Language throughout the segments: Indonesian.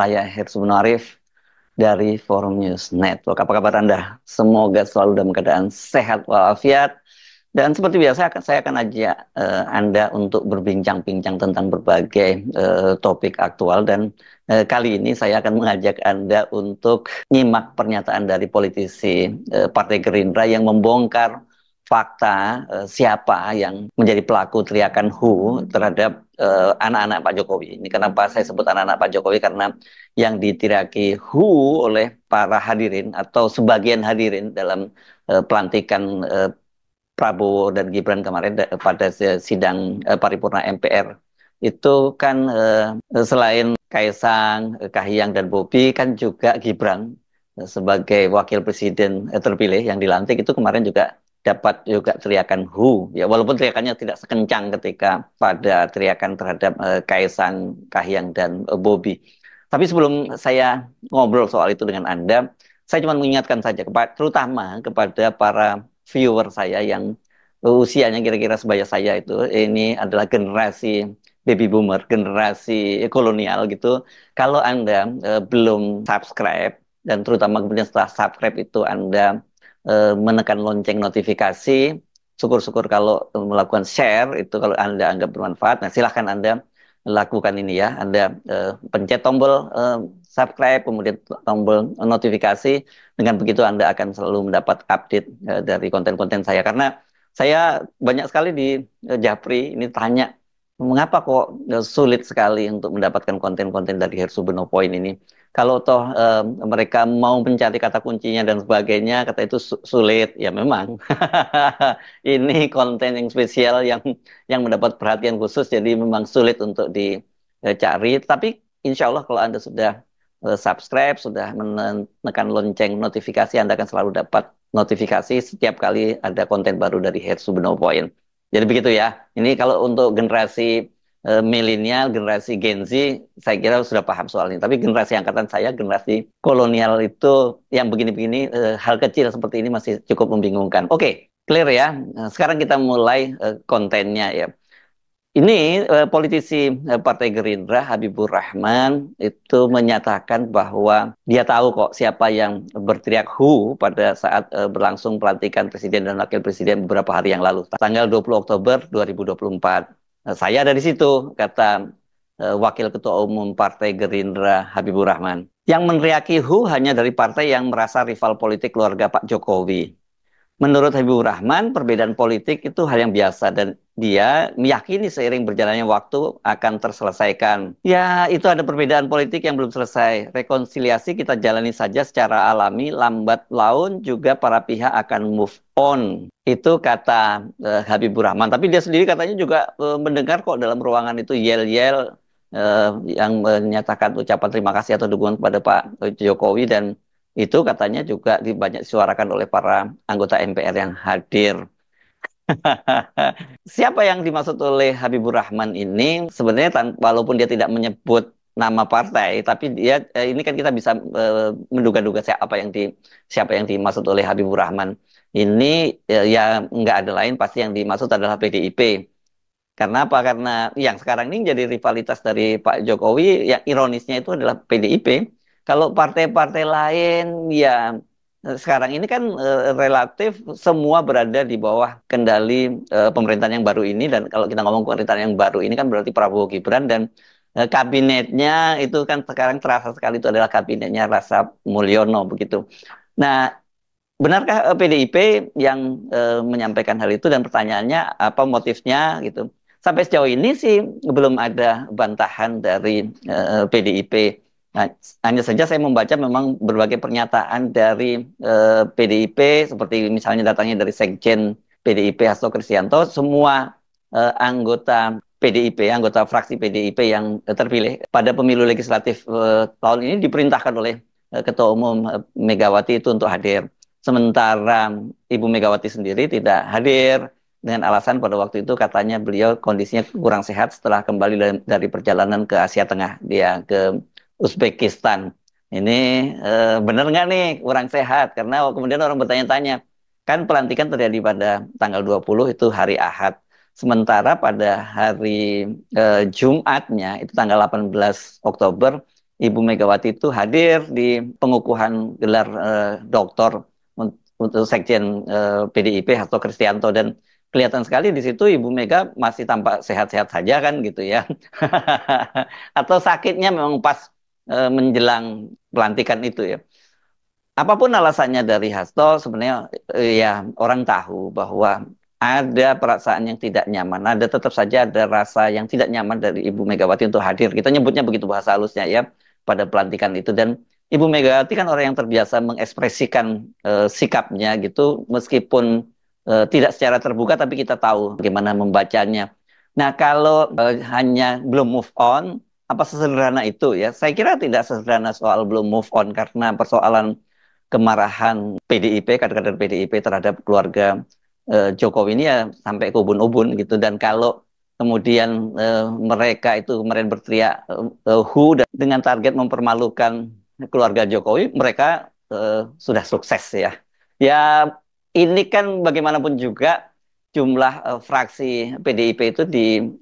Saya Hersubun Arif dari Forum News Network. Apa kabar Anda? Semoga selalu dalam keadaan sehat walafiat. Dan seperti biasa saya akan ajak Anda untuk berbincang-bincang tentang berbagai topik aktual. Dan kali ini saya akan mengajak Anda untuk nyimak pernyataan dari politisi Partai Gerindra yang membongkar fakta siapa yang menjadi pelaku teriakan WHO terhadap anak-anak Pak Jokowi. Ini kenapa saya sebut anak-anak Pak Jokowi, karena yang diteriaki WHO oleh para hadirin atau sebagian hadirin dalam pelantikan Prabowo dan Gibran kemarin pada sidang paripurna MPR itu kan selain Kaisang, Kahiyang dan Bobi kan juga Gibran sebagai wakil presiden terpilih yang dilantik itu kemarin juga dapat juga teriakan WHO, ya walaupun teriakannya tidak sekencang ketika pada teriakan terhadap Kaisang, Kahiyang dan Bobi. Tapi sebelum saya ngobrol soal itu dengan Anda, saya cuma mengingatkan saja terutama kepada para viewer saya yang usianya kira-kira sebaya saya itu, ini adalah generasi baby boomer, generasi kolonial gitu. Kalau Anda belum subscribe, dan terutama kemudian setelah subscribe itu Anda menekan lonceng notifikasi, syukur-syukur kalau melakukan share itu kalau Anda anggap bermanfaat. Nah, silahkan Anda lakukan ini ya. Anda pencet tombol subscribe, kemudian tombol notifikasi. Dengan begitu Anda akan selalu mendapat update dari konten-konten saya. Karena saya banyak sekali di Japri ini tanya, mengapa kok sulit sekali untuk mendapatkan konten-konten dari Hersubun Point ini. Kalau toh mereka mau mencari kata kuncinya dan sebagainya, kata itu sulit. Ya memang. Ini konten yang spesial yang mendapat perhatian khusus, jadi memang sulit untuk dicari. Tapi insya Allah kalau Anda sudah subscribe, sudah menekan lonceng notifikasi, Anda akan selalu dapat notifikasi setiap kali ada konten baru dari Hersubun Point. Jadi begitu ya. Ini kalau untuk generasi milenial, generasi Gen Z, saya kira sudah paham soal ini. Tapi generasi angkatan saya, generasi kolonial itu yang begini-begini, hal kecil seperti ini masih cukup membingungkan. Oke, clear ya. Nah, sekarang kita mulai kontennya ya. Ini politisi Partai Gerindra Habibur Rahman itu menyatakan bahwa dia tahu kok siapa yang berteriak WHO pada saat berlangsung pelantikan presiden dan wakil presiden beberapa hari yang lalu, tanggal 20 Oktober 2024. Saya ada di situ, kata Wakil Ketua Umum Partai Gerindra Habibur Rahman. Yang meneriaki WHO hanya dari partai yang merasa rival politik keluarga Pak Jokowi. Menurut Habibur Rahman, perbedaan politik itu hal yang biasa dan dia meyakini seiring berjalannya waktu akan terselesaikan. Ya, itu ada perbedaan politik yang belum selesai. Rekonsiliasi kita jalani saja secara alami, lambat laun juga para pihak akan move on. Itu kata Habibur Rahman. Tapi dia sendiri katanya juga mendengar kok dalam ruangan itu yel-yel yang menyatakan ucapan terima kasih atau dukungan kepada Pak Jokowi, dan itu katanya juga banyak disuarakan oleh para anggota MPR yang hadir. Siapa yang dimaksud oleh Habibur Rahman ini? Sebenarnya walaupun dia tidak menyebut nama partai, tapi dia ini kan kita bisa menduga-duga siapa yang dimaksud oleh Habibur Rahman. Ini ya nggak ada lain, pasti yang dimaksud adalah PDIP. Karena apa? Karena yang sekarang ini jadi rivalitas dari Pak Jokowi, yang ironisnya itu adalah PDIP. Kalau partai-partai lain, ya sekarang ini kan relatif semua berada di bawah kendali pemerintahan yang baru ini. Dan kalau kita ngomong pemerintahan yang baru ini kan berarti Prabowo Gibran, dan kabinetnya itu kan sekarang terasa sekali itu adalah kabinetnya Rasa Mulyono begitu. Nah, benarkah PDIP yang menyampaikan hal itu, dan pertanyaannya apa motifnya gitu. Sampai sejauh ini sih belum ada bantahan dari PDIP. Nah, hanya saja saya membaca memang berbagai pernyataan dari PDIP, seperti misalnya datangnya dari Sekjen PDIP Hasto Kristianto. Semua anggota PDIP, anggota fraksi PDIP yang terpilih pada pemilu legislatif tahun ini diperintahkan oleh Ketua Umum Megawati itu untuk hadir. Sementara Ibu Megawati sendiri tidak hadir dengan alasan pada waktu itu katanya beliau kondisinya kurang sehat setelah kembali dari perjalanan ke Asia Tengah. Dia ke Uzbekistan. Ini benar nggak nih kurang sehat? Karena kemudian orang bertanya-tanya, kan pelantikan terjadi pada tanggal 20 itu hari Ahad. Sementara pada hari Jumatnya itu tanggal 18 Oktober Ibu Megawati itu hadir di pengukuhan gelar doktor untuk Sekjen PDIP Hasto Kristianto, dan kelihatan sekali di situ Ibu Mega masih tampak sehat-sehat saja kan gitu ya. Atau sakitnya memang pas menjelang pelantikan itu ya. Apapun alasannya dari Hasto, sebenarnya ya orang tahu bahwa ada perasaan yang tidak nyaman, ada tetap saja ada rasa yang tidak nyaman dari Ibu Megawati untuk hadir. Kita nyebutnya begitu bahasa halusnya ya pada pelantikan itu, dan Ibu Megawati kan orang yang terbiasa mengekspresikan sikapnya gitu, meskipun tidak secara terbuka, tapi kita tahu bagaimana membacanya. Nah, kalau hanya belum move on, apa sesederhana itu ya? Saya kira tidak sesederhana soal belum move on, karena persoalan kemarahan PDIP, kader-kader PDIP terhadap keluarga Jokowi ini ya sampai ke ubun-ubun gitu. Dan kalau kemudian mereka itu kemarin berteriak WHO dengan target mempermalukan keluarga Jokowi, mereka sudah sukses ya. Ya, ini kan bagaimanapun juga jumlah fraksi PDIP itu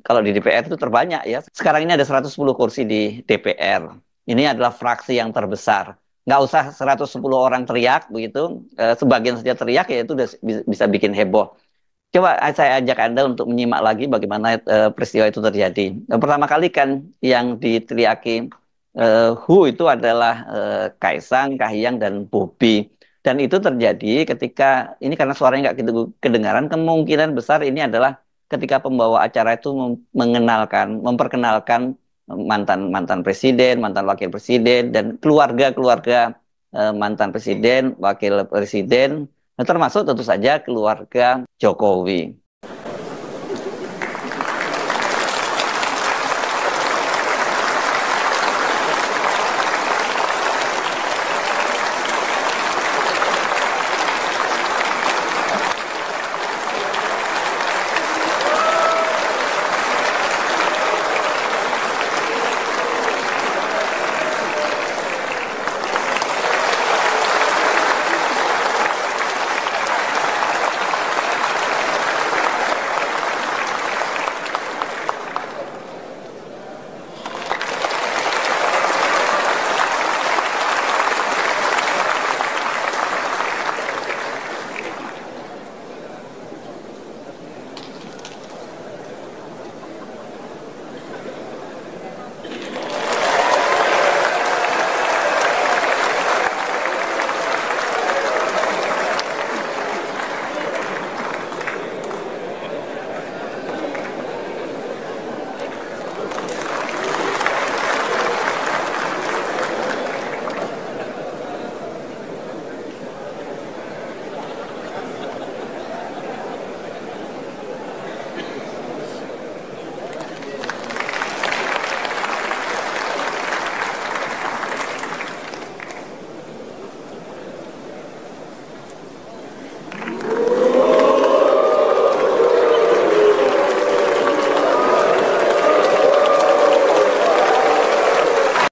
kalau di DPR itu terbanyak ya. Sekarang ini ada 110 kursi di DPR. Ini adalah fraksi yang terbesar. Nggak usah 110 orang teriak begitu, sebagian saja teriak ya itu udah bisa bikin heboh. Coba saya ajak Anda untuk menyimak lagi bagaimana peristiwa itu terjadi. Pertama kali kan yang diteriaki WHO itu adalah Kaisang, Kahiyang, dan Bobi. Dan itu terjadi ketika, ini karena suaranya nggak gitu kedengaran, kemungkinan besar ini adalah ketika pembawa acara itu memperkenalkan mantan presiden, mantan wakil presiden, dan keluarga-keluarga mantan presiden, wakil presiden, termasuk tentu saja keluarga Jokowi.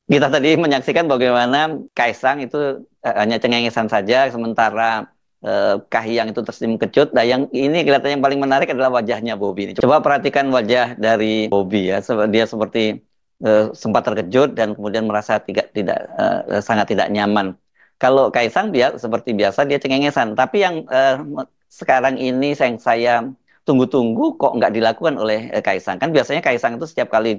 Kita tadi menyaksikan bagaimana Kaisang itu hanya cengengesan saja, sementara Kahiyang itu tersenyum kecut. Nah, yang ini kelihatan yang paling menarik adalah wajahnya Bobi ini. Coba perhatikan wajah dari Bobi ya. Dia seperti sempat terkejut dan kemudian merasa tidak sangat tidak nyaman. Kalau Kaisang dia seperti biasa dia cengengesan. Tapi yang sekarang ini saya tunggu-tunggu kok nggak dilakukan oleh Kaisang. Kan biasanya Kaisang itu setiap kali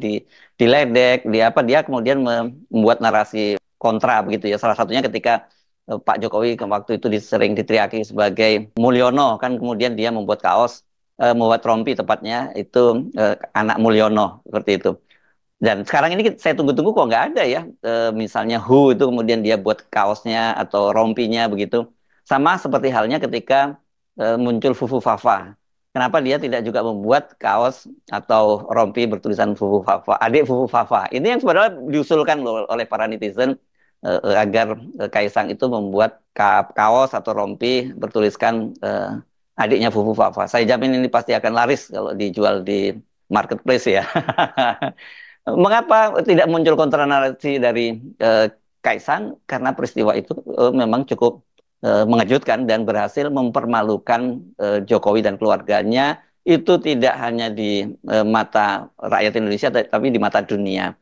diledek, dia kemudian membuat narasi kontra begitu ya. Salah satunya ketika Pak Jokowi waktu itu sering diteriaki sebagai Mulyono, kan kemudian dia membuat kaos, membuat rompi tepatnya itu anak Mulyono seperti itu. Dan sekarang ini saya tunggu-tunggu kok nggak ada ya, misalnya WHO itu kemudian dia buat kaosnya atau rompinya begitu. Sama seperti halnya ketika muncul Fufu Fafa. Kenapa dia tidak juga membuat kaos atau rompi bertulisan Fufu Fafa, adik Fufu Fafa. Ini yang sebenarnya diusulkan loh oleh para netizen agar Kaisang itu membuat kaos atau rompi bertuliskan adiknya Fufu Fafa. Saya jamin ini pasti akan laris kalau dijual di marketplace ya. Mengapa tidak muncul kontranarasi dari Kaisang? Karena peristiwa itu memang cukup mengejutkan dan berhasil mempermalukan Jokowi dan keluarganya, itu tidak hanya di mata rakyat Indonesia tapi di mata dunia.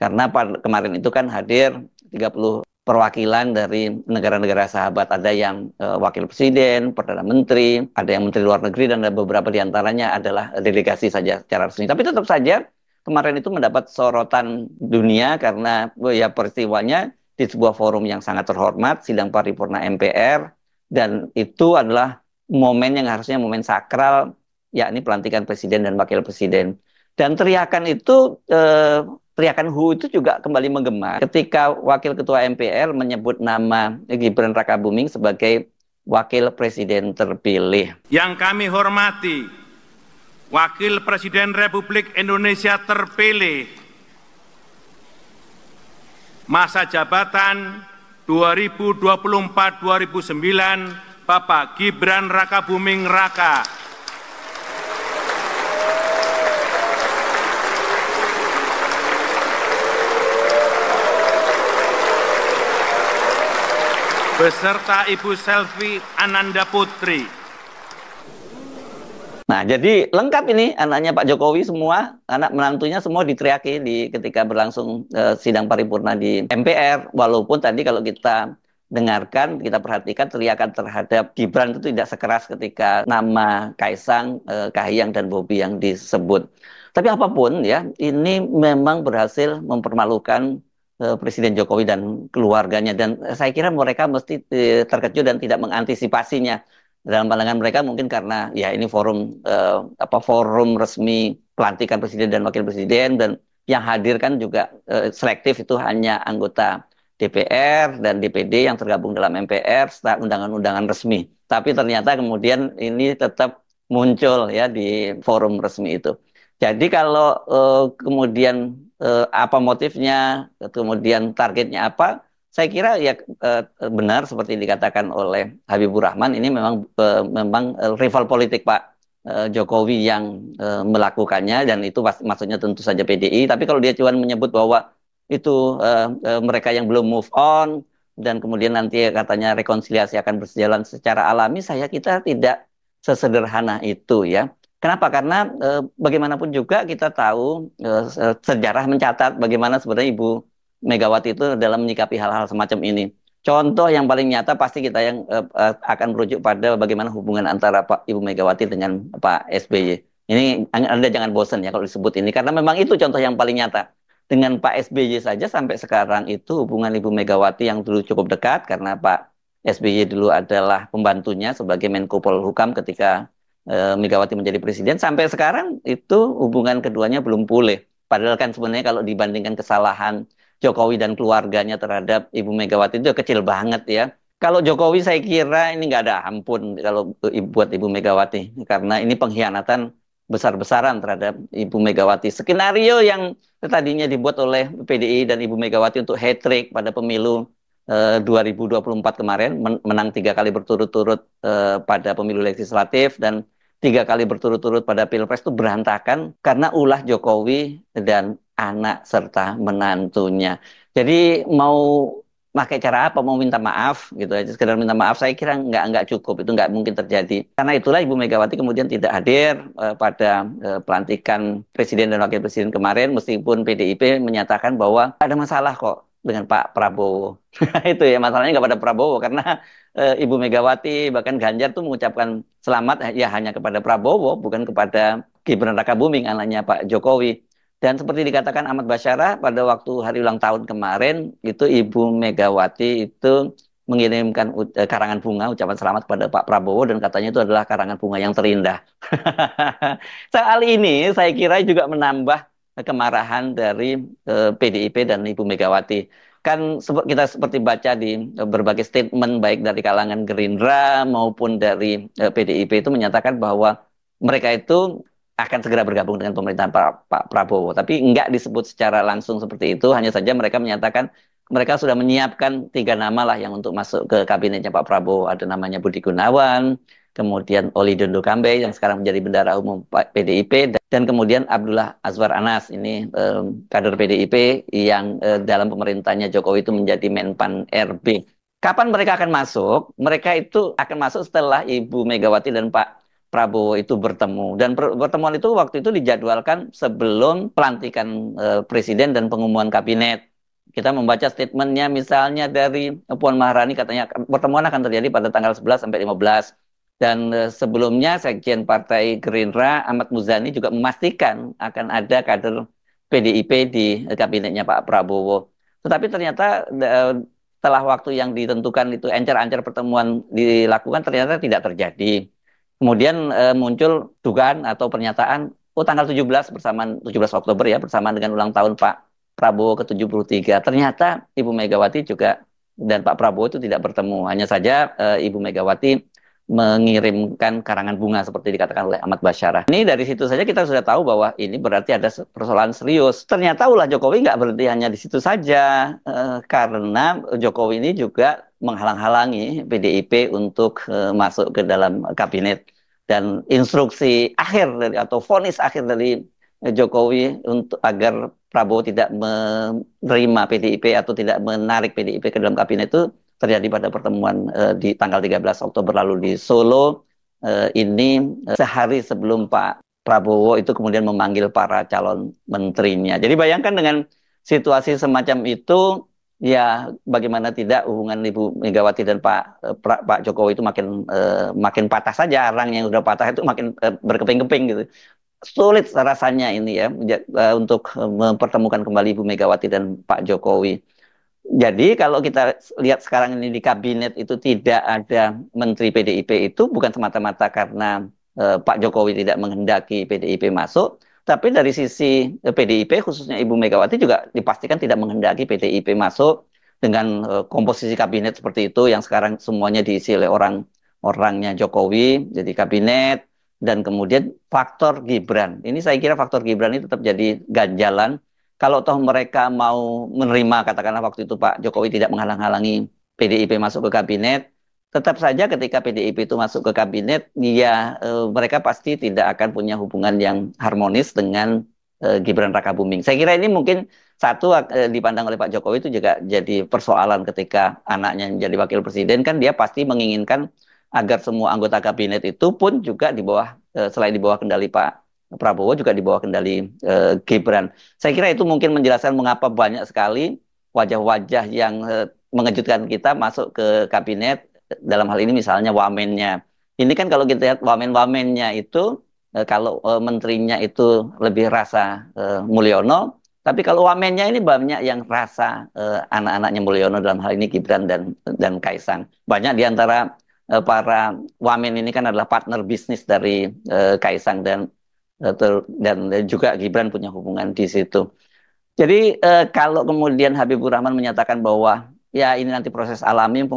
Karena kemarin itu kan hadir 30 perwakilan dari negara-negara sahabat. Ada yang wakil presiden, perdana menteri, ada yang menteri luar negeri, dan ada beberapa diantaranya adalah delegasi saja secara resmi. Tapi tetap saja kemarin itu mendapat sorotan dunia karena ya peristiwanya di sebuah forum yang sangat terhormat, sidang paripurna MPR, dan itu adalah momen yang harusnya momen sakral, yakni pelantikan presiden dan wakil presiden. Dan teriakan itu, teriakan "hu" itu juga kembali menggema ketika Wakil Ketua MPR menyebut nama Gibran Rakabuming sebagai Wakil Presiden terpilih. Yang kami hormati, Wakil Presiden Republik Indonesia terpilih masa jabatan 2024-2029, Bapak Gibran Rakabuming Raka. Beserta Ibu Selvi Ananda Putri. Nah, jadi lengkap ini anaknya Pak Jokowi semua, anak menantunya semua diteriaki ketika berlangsung sidang paripurna di MPR. Walaupun tadi kalau kita dengarkan, kita perhatikan teriakan terhadap Gibran itu tidak sekeras ketika nama Kaisang, Kahiyang, dan Bobi yang disebut. Tapi apapun ya, ini memang berhasil mempermalukan Presiden Jokowi dan keluarganya, dan saya kira mereka mesti terkejut dan tidak mengantisipasinya. Dalam pandangan mereka mungkin karena ya ini forum resmi pelantikan presiden dan wakil presiden, dan yang hadir kan juga selektif, itu hanya anggota DPR dan DPD yang tergabung dalam MPR setelah undangan-undangan resmi. Tapi ternyata kemudian ini tetap muncul ya di forum resmi itu. Jadi kalau kemudian apa motifnya, kemudian targetnya apa, saya kira ya benar seperti dikatakan oleh Habibur Rahman, ini memang rival politik Pak Jokowi yang melakukannya, dan itu maksudnya tentu saja PDI. Tapi kalau dia cuma menyebut bahwa itu mereka yang belum move on, dan kemudian nanti katanya rekonsiliasi akan berjalan secara alami, kita tidak sesederhana itu ya. Kenapa? Karena bagaimanapun juga kita tahu sejarah mencatat bagaimana sebenarnya Ibu Megawati itu dalam menyikapi hal-hal semacam ini. Contoh yang paling nyata pasti kita yang akan merujuk pada bagaimana hubungan antara Ibu Megawati dengan Pak SBY. Ini Anda jangan bosan ya kalau disebut ini, karena memang itu contoh yang paling nyata. Dengan Pak SBY saja sampai sekarang itu hubungan Ibu Megawati yang dulu cukup dekat, karena Pak SBY dulu adalah pembantunya sebagai Menko Polhukam ketika Megawati menjadi presiden, sampai sekarang itu hubungan keduanya belum pulih. Padahal kan sebenarnya kalau dibandingkan kesalahan Jokowi dan keluarganya terhadap Ibu Megawati itu kecil banget ya. Kalau Jokowi saya kira ini nggak ada ampun kalau buat Ibu Megawati, karena ini pengkhianatan besar-besaran terhadap Ibu Megawati. Skenario yang tadinya dibuat oleh PDI dan Ibu Megawati untuk hat-trick pada pemilu 2024 kemarin, menang 3 kali berturut-turut pada pemilu legislatif dan 3 kali berturut-turut pada pilpres, itu berantakan karena ulah Jokowi dan anak serta menantunya. Jadi mau pakai cara apa, mau minta maaf gitu aja, sekedar minta maaf, saya kira nggak cukup, itu nggak mungkin terjadi. Karena itulah Ibu Megawati kemudian tidak hadir pada pelantikan presiden dan wakil presiden kemarin, meskipun PDIP menyatakan bahwa ada masalah kok dengan Pak Prabowo. Itu ya masalahnya, nggak pada Prabowo, karena Ibu Megawati bahkan Ganjar tuh mengucapkan selamat ya hanya kepada Prabowo, bukan kepada Gibran Rakabuming, anaknya Pak Jokowi. Dan seperti dikatakan Ahmad Basyara pada waktu hari ulang tahun kemarin, itu Ibu Megawati itu mengirimkan karangan bunga ucapan selamat kepada Pak Prabowo, dan katanya itu adalah karangan bunga yang terindah. Soal ini saya kira juga menambah kemarahan dari PDIP dan Ibu Megawati. Kan kita seperti baca di berbagai statement baik dari kalangan Gerindra maupun dari PDIP itu menyatakan bahwa mereka itu akan segera bergabung dengan pemerintahan Pak Prabowo. Tapi enggak disebut secara langsung seperti itu, hanya saja mereka menyatakan mereka sudah menyiapkan 3 nama lah yang untuk masuk ke kabinetnya Pak Prabowo. Ada namanya Budi Gunawan, kemudian Oli Dondo Kambe yang sekarang menjadi bendahara umum PDIP, dan kemudian Abdullah Azwar Anas, ini kader PDIP yang dalam pemerintahnya Jokowi itu menjadi Menpan RB. Kapan mereka akan masuk? Mereka itu akan masuk setelah Ibu Megawati dan Pak Prabowo itu bertemu. Dan pertemuan itu waktu itu dijadwalkan sebelum pelantikan presiden dan pengumuman kabinet. Kita membaca statementnya misalnya dari Puan Maharani katanya pertemuan akan terjadi pada tanggal 11 sampai 15. Dan sebelumnya Sekjen Partai Gerindra Ahmad Muzani juga memastikan akan ada kader PDIP di kabinetnya Pak Prabowo. Tetapi ternyata setelah waktu yang ditentukan itu encer-encer pertemuan dilakukan ternyata tidak terjadi. Kemudian muncul dugaan atau pernyataan, oh tanggal 17 bersamaan 17 Oktober ya, bersamaan dengan ulang tahun Pak Prabowo ke-73. Ternyata Ibu Megawati juga dan Pak Prabowo itu tidak bertemu. Hanya saja Ibu Megawati mengirimkan karangan bunga seperti dikatakan oleh Ahmad Basyarah. Ini dari situ saja kita sudah tahu bahwa ini berarti ada persoalan serius. Ternyata ulah Jokowi nggak berhenti hanya di situ saja, karena Jokowi ini juga menghalang-halangi PDIP untuk masuk ke dalam kabinet. Dan instruksi akhir dari atau vonis akhir dari Jokowi untuk agar Prabowo tidak menerima PDIP atau tidak menarik PDIP ke dalam kabinet itu terjadi pada pertemuan di tanggal 13 Oktober lalu di Solo. Ini sehari sebelum Pak Prabowo itu kemudian memanggil para calon menterinya. Jadi bayangkan dengan situasi semacam itu, ya bagaimana tidak hubungan Ibu Megawati dan Pak Jokowi itu makin patah saja. Arang yang sudah patah itu makin berkeping-keping gitu. Sulit rasanya ini ya untuk mempertemukan kembali Ibu Megawati dan Pak Jokowi. Jadi kalau kita lihat sekarang ini di kabinet itu tidak ada menteri PDIP itu bukan semata-mata karena Pak Jokowi tidak menghendaki PDIP masuk, tapi dari sisi PDIP khususnya Ibu Megawati juga dipastikan tidak menghendaki PDIP masuk dengan komposisi kabinet seperti itu yang sekarang semuanya diisi oleh orang-orangnya Jokowi jadi kabinet. Dan kemudian faktor Gibran. Ini saya kira faktor Gibran ini tetap jadi ganjalan. Kalau toh mereka mau menerima, katakanlah waktu itu Pak Jokowi tidak menghalang-halangi PDIP masuk ke kabinet, tetap saja ketika PDIP itu masuk ke kabinet, ya mereka pasti tidak akan punya hubungan yang harmonis dengan Gibran Rakabuming. Saya kira ini mungkin satu dipandang oleh Pak Jokowi itu juga jadi persoalan ketika anaknya menjadi wakil presiden, kan dia pasti menginginkan agar semua anggota kabinet itu pun juga di bawah, selain di bawah kendali Pak Prabowo juga di bawah kendali Gibran. Saya kira itu mungkin menjelaskan mengapa banyak sekali wajah-wajah yang mengejutkan kita masuk ke kabinet. Dalam hal ini misalnya wamennya. Ini kan kalau kita lihat wamen-wamennya itu, kalau menterinya itu lebih rasa Mulyono, tapi kalau wamennya ini banyak yang rasa anak-anaknya Mulyono, dalam hal ini Gibran dan Kaisang. Banyak di antara para wamen ini kan adalah partner bisnis dari Kaisang dan juga Gibran punya hubungan di situ. Jadi kalau kemudian Habibur Rahman menyatakan bahwa ya ini nanti proses alami,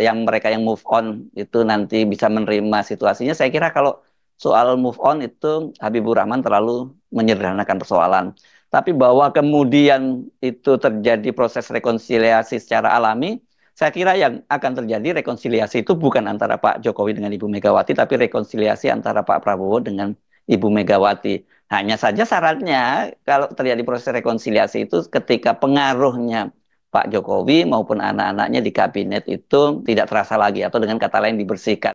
yang mereka yang move on itu nanti bisa menerima situasinya, saya kira kalau soal move on itu Habibur Rahman terlalu menyederhanakan persoalan. Tapi bahwa kemudian itu terjadi proses rekonsiliasi secara alami, saya kira yang akan terjadi rekonsiliasi itu bukan antara Pak Jokowi dengan Ibu Megawati, tapi rekonsiliasi antara Pak Prabowo dengan Ibu Megawati. Hanya saja syaratnya kalau terjadi proses rekonsiliasi itu ketika pengaruhnya Pak Jokowi maupun anak-anaknya di kabinet itu tidak terasa lagi atau dengan kata lain dibersihkan.